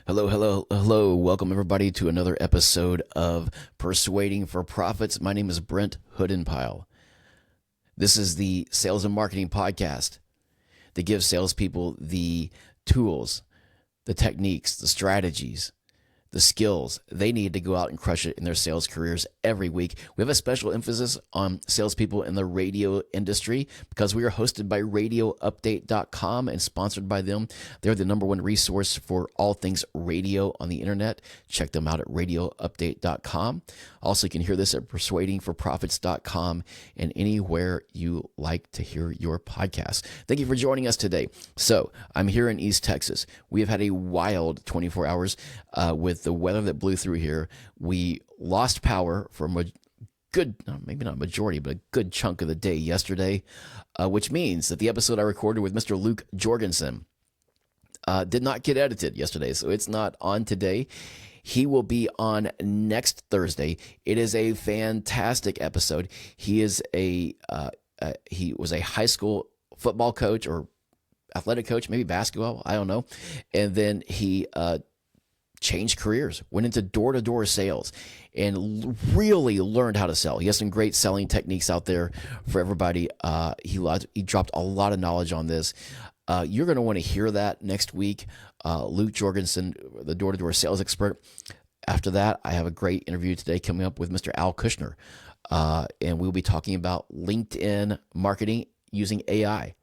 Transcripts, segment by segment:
Hello, hello, hello. Welcome, everybody, to another episode of Persuading for Profits. My name is Brent Hoodenpyle. This is the sales and marketing podcast that gives salespeople the tools, the techniques, the strategies, the skills they need to go out and crush it in their sales careers every week. We have a special emphasis on salespeople in the radio industry because we are hosted by radioupdate.com and sponsored by them. They're the number one resource for all things radio on the internet. Check them out at radioupdate.com. Also, you can hear this at persuadingforprofits.com and anywhere you like to hear your podcast. Thank you for joining us today. So I'm here in East Texas. We have had a wild 24 hours with the weather that blew through here. We lost power for a good, maybe not majority, but a good chunk of the day yesterday, which means that the episode I recorded with Mr. Luke Jorgensen did not get edited yesterday, so it's not on today. He will be on next Thursday. It is a fantastic episode. He was a high school football coach or athletic coach, maybe basketball, I don't know. And then he changed careers, went into door-to-door sales, and really learned how to sell. He has some great selling techniques out there for everybody. He dropped a lot of knowledge on this. You're going to want to hear that next week. Luke Jorgensen, the door-to-door sales expert. After that, I have a great interview today coming up with Mr. Al Kushner, and we'll be talking about LinkedIn marketing using AI.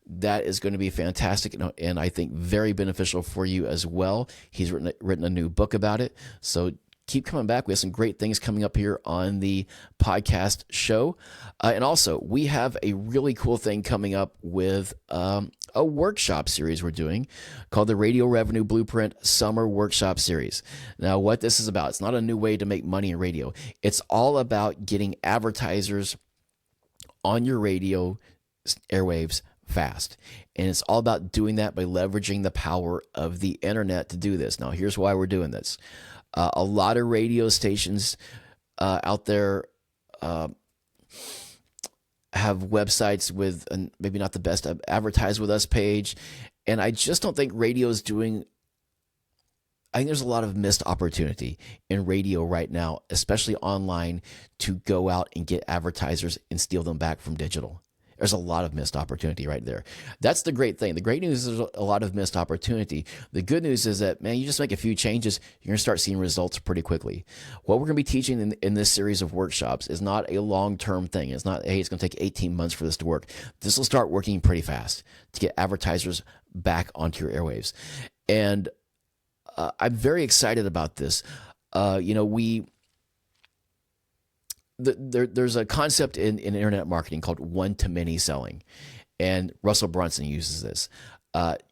That is going to be fantastic and I think very beneficial for you as well. He's written a new book about it. So keep coming back. We have some great things coming up here on the podcast show. And also, we have a really cool thing coming up with a workshop series we're doing called the Radio Revenue Blueprint Summer Workshop Series. Now, what this is about, it's not a new way to make money in radio. It's all about getting advertisers on your radio airwaves fast. And it's all about doing that by leveraging the power of the internet to do this. Now, here's why we're doing this. A lot of radio stations out there have websites with maybe not the best advertise with us page. And I just don't think radio is doing, I think there's a lot of missed opportunity in radio right now, especially online, to go out and get advertisers and steal them back from digital. There's a lot of missed opportunity right there. That's the great thing. The great news is there's a lot of missed opportunity. The good news is that, man, you just make a few changes, you're going to start seeing results pretty quickly. What we're going to be teaching in this series of workshops is not a long-term thing. It's not, hey, it's going to take 18 months for this to work. This will start working pretty fast to get advertisers back onto your airwaves. And I'm very excited about this. There's a concept in internet marketing called one-to-many selling, and Russell Brunson uses this.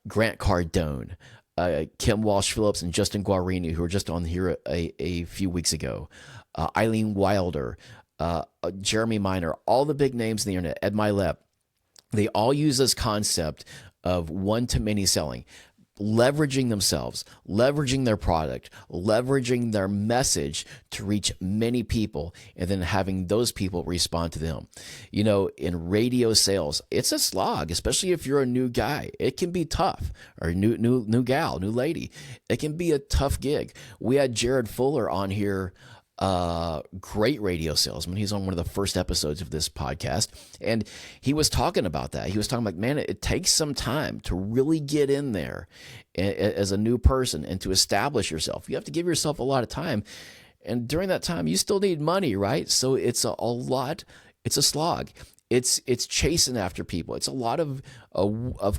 Grant Cardone, Kim Walsh-Phillips, and Justin Guarini, who were just on here a few weeks ago, Eileen Wilder, Jeremy Minor, all the big names in the internet, Ed Mylett, they all use this concept of one-to-many selling. Leveraging themselves, leveraging their product, leveraging their message to reach many people, and then having those people respond to them. You know, in radio sales, it's a slog, especially if you're a new guy. It can be tough, or new gal, new lady. It can be a tough gig. We had Jared Fuller on here, great radio salesman. He's on one of the first episodes of this podcast, and he was talking about that. He was talking like, man, it takes some time to really get in there as a new person and to establish yourself. You have to give yourself a lot of time, and during that time, you still need money, right? So it's a lot. It's a slog. It's chasing after people. It's a lot of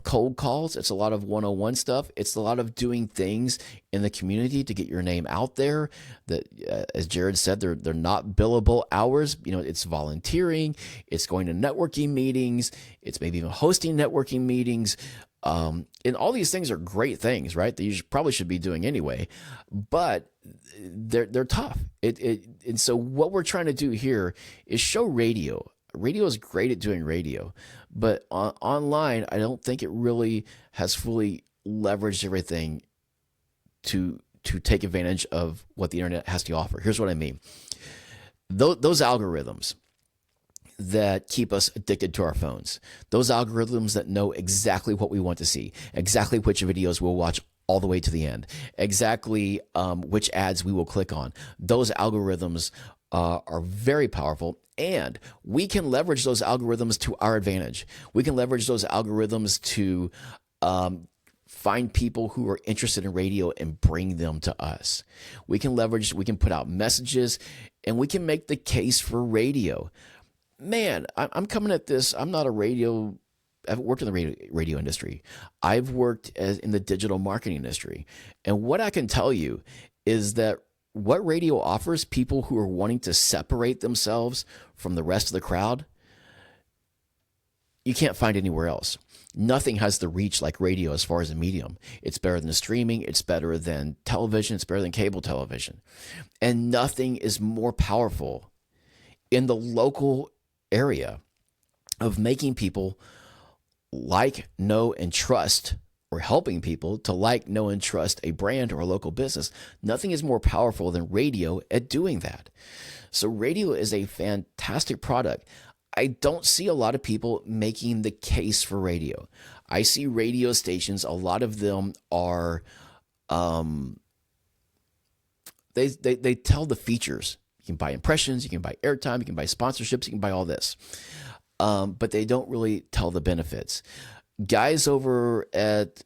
cold calls. It's a lot of one-on-one stuff. It's a lot of doing things in the community to get your name out there. That, as Jared said, they're not billable hours. You know, it's volunteering. It's going to networking meetings. It's maybe even hosting networking meetings. And all these things are great things, right? That you probably should be doing anyway. But they're tough. And so what we're trying to do here is show radio. Radio is great at doing radio, but online, I don't think it really has fully leveraged everything to take advantage of what the internet has to offer. Here's what I mean. Those algorithms that keep us addicted to our phones, those algorithms that know exactly what we want to see, exactly which videos we'll watch all the way to the end, exactly which ads we will click on. Those algorithms are very powerful, and we can leverage those algorithms to our advantage. We can leverage those algorithms to find people who are interested in radio and bring them to us. We can put out messages, and we can make the case for radio. Man, I'm coming at this. I'm not a radio. I've worked in the radio industry. I've worked in the digital marketing industry. And what I can tell you is that what radio offers people who are wanting to separate themselves from the rest of the crowd, you can't find anywhere else. Nothing has the reach like radio as far as a medium. It's better than streaming. It's better than television. It's better than cable television. And nothing is more powerful in the local area of making people like, know, and trust, or helping people to like, know, and trust a brand or a local business. Nothing is more powerful than radio at doing that. So radio is a fantastic product. I don't see a lot of people making the case for radio. I see radio stations, a lot of them are, they tell the features. You can buy impressions, you can buy airtime, you can buy sponsorships, you can buy all this. But they don't really tell the benefits. Guys over at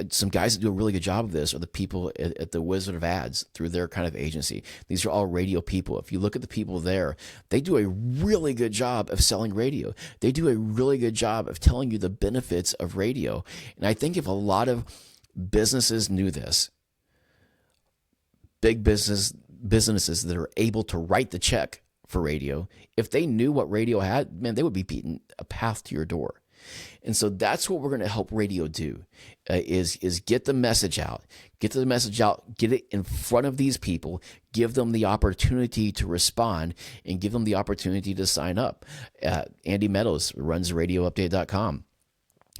some guys that do a really good job of this are the people at the Wizard of Ads through their kind of agency. These are all radio people. If you look at the people there, they do a really good job of selling radio. They do a really good job of telling you the benefits of radio. And I think if a lot of businesses knew this, big businesses that are able to write the check for radio, if they knew what radio had, man, they would be beating a path to your door. And so that's what we're going to help radio do, is get the message out, get it in front of these people, give them the opportunity to respond, and give them the opportunity to sign up. Andy Meadows runs radioupdate.com.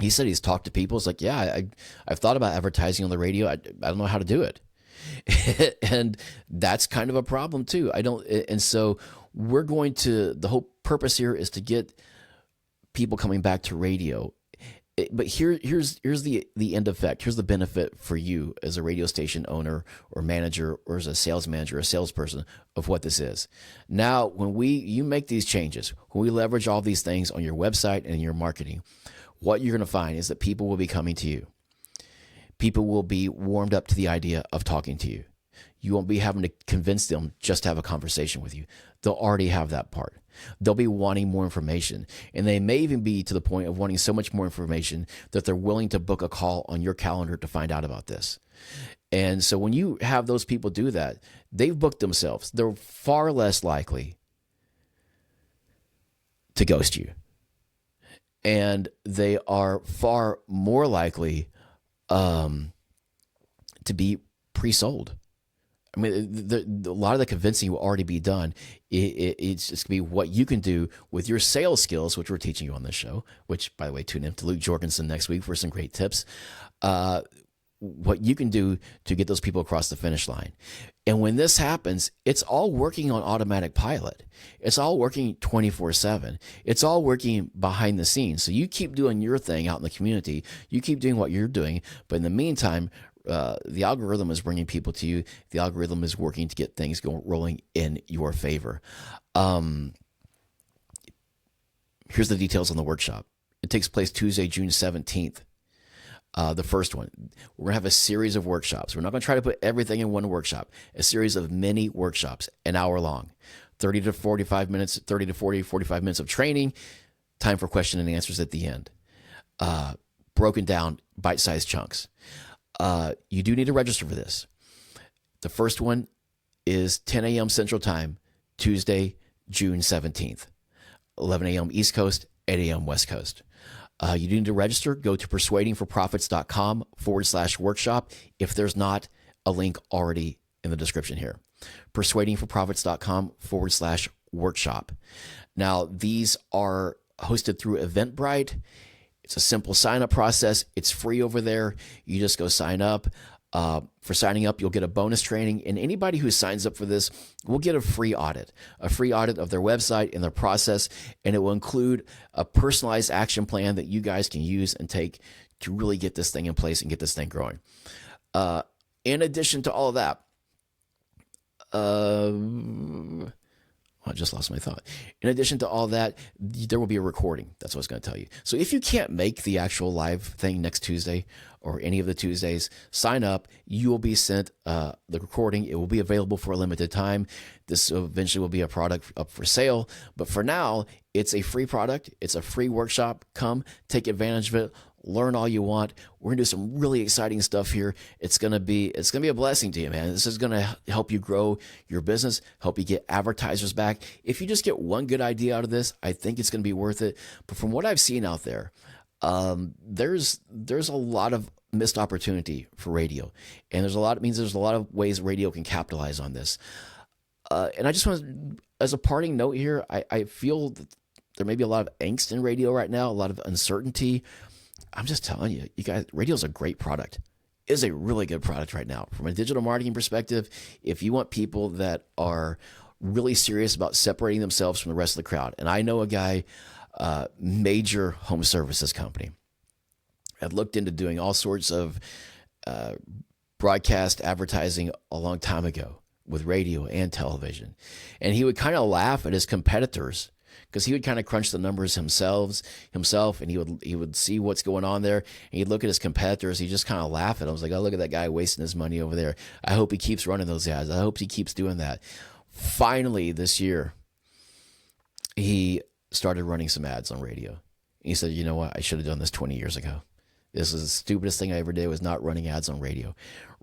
He said he's talked to people. It's like, yeah, I've thought about advertising on the radio. I don't know how to do it. And that's kind of a problem too. And so the whole purpose here is to get people coming back to radio. But here's the end effect. Here's the benefit for you as a radio station owner or manager, or as a sales manager, a salesperson, of what this is. Now, when you make these changes, when we leverage all these things on your website and your marketing, what you're going to find is that people will be coming to you. People will be warmed up to the idea of talking to you. You won't be having to convince them just to have a conversation with you. They'll already have that part. They'll be wanting more information. And they may even be to the point of wanting so much more information that they're willing to book a call on your calendar to find out about this. And so when you have those people do that, they've booked themselves. They're far less likely to ghost you. And they are far more likely to be pre-sold. I mean, a lot of the convincing will already be done. It's just going to be what you can do with your sales skills, which we're teaching you on this show, which, by the way, tune in to Luke Jorgensen next week for some great tips. What you can do to get those people across the finish line. And when this happens, it's all working on automatic pilot. It's all working 24/7. It's all working behind the scenes. So you keep doing your thing out in the community. You keep doing what you're doing. But in the meantime, the algorithm is bringing people to you. The algorithm is working to get things rolling in your favor. Here's the details on the workshop. It takes place Tuesday, June 17th. The first one. We're going to have a series of workshops. We're not going to try to put everything in one workshop. A series of mini workshops, an hour long, 30 to 45 minutes, 30 to 40, 45 minutes of training, time for question and answers at the end. Broken down, bite-sized chunks. You do need to register for this. The first one is 10 a.m. Central Time, Tuesday, June 17th, 11 a.m. East Coast, 8 a.m. West Coast. You need to register. Go to persuadingforprofits.com/workshop if there's not a link already in the description here. Persuadingforprofits.com/workshop. Now, these are hosted through Eventbrite. It's a simple sign-up process. It's free over there. You just go sign up. For signing up, you'll get a bonus training, and anybody who signs up for this will get a free audit of their website and their process, and it will include a personalized action plan that you guys can use and take to really get this thing in place and get this thing growing. In addition to all of that, I just lost my thought. In addition to all that, there will be a recording. That's what I was going to tell you. So if you can't make the actual live thing next Tuesday or any of the Tuesdays, sign up. You will be sent the recording. It will be available for a limited time. This eventually will be a product up for sale. But for now, it's a free product. It's a free workshop. Come take advantage of it. Learn all you want. We're gonna do some really exciting stuff here. It's gonna be a blessing to you, man. This is gonna help you grow your business, help you get advertisers back. If you just get one good idea out of this, I think it's gonna be worth it. But from what I've seen out there, there's a lot of missed opportunity for radio, and there's a lot of ways radio can capitalize on this. And I just want, as a parting note here, I feel that there may be a lot of angst in radio right now, a lot of uncertainty. I'm just telling you, you guys, radio is a great product. It is a really good product right now. From a digital marketing perspective, if you want people that are really serious about separating themselves from the rest of the crowd, and I know a guy, major home services company, I've looked into doing all sorts of broadcast advertising a long time ago with radio and television. And he would kind of laugh at his competitors because he would kind of crunch the numbers himself, and he would see what's going on there, and he'd look at his competitors. He'd just kind of laugh at them. I was like, oh, look at that guy wasting his money over there. I hope he keeps running those ads. I hope he keeps doing that. Finally, this year, he started running some ads on radio. He said, you know what? I should have done this 20 years ago. This is the stupidest thing I ever did, was not running ads on radio.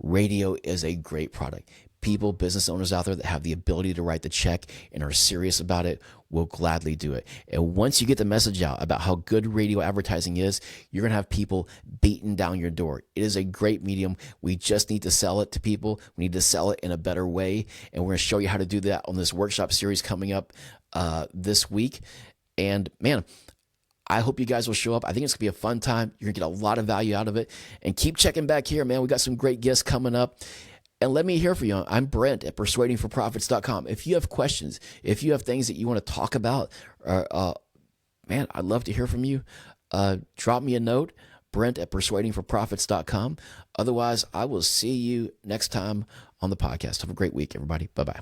Radio is a great product. People, business owners out there that have the ability to write the check and are serious about it will gladly do it. And once you get the message out about how good radio advertising is, you're going to have people beating down your door. It is a great medium. We just need to sell it to people. We need to sell it in a better way. And we're going to show you how to do that on this workshop series coming up this week. And man, I hope you guys will show up. I think it's going to be a fun time. You're going to get a lot of value out of it. And keep checking back here, man. We got some great guests coming up. And let me hear from you. I'm Brent at persuadingforprofits.com. If you have questions, if you have things that you want to talk about, man, I'd love to hear from you. Drop me a note, Brent at persuadingforprofits.com. Otherwise, I will see you next time on the podcast. Have a great week, everybody. Bye-bye.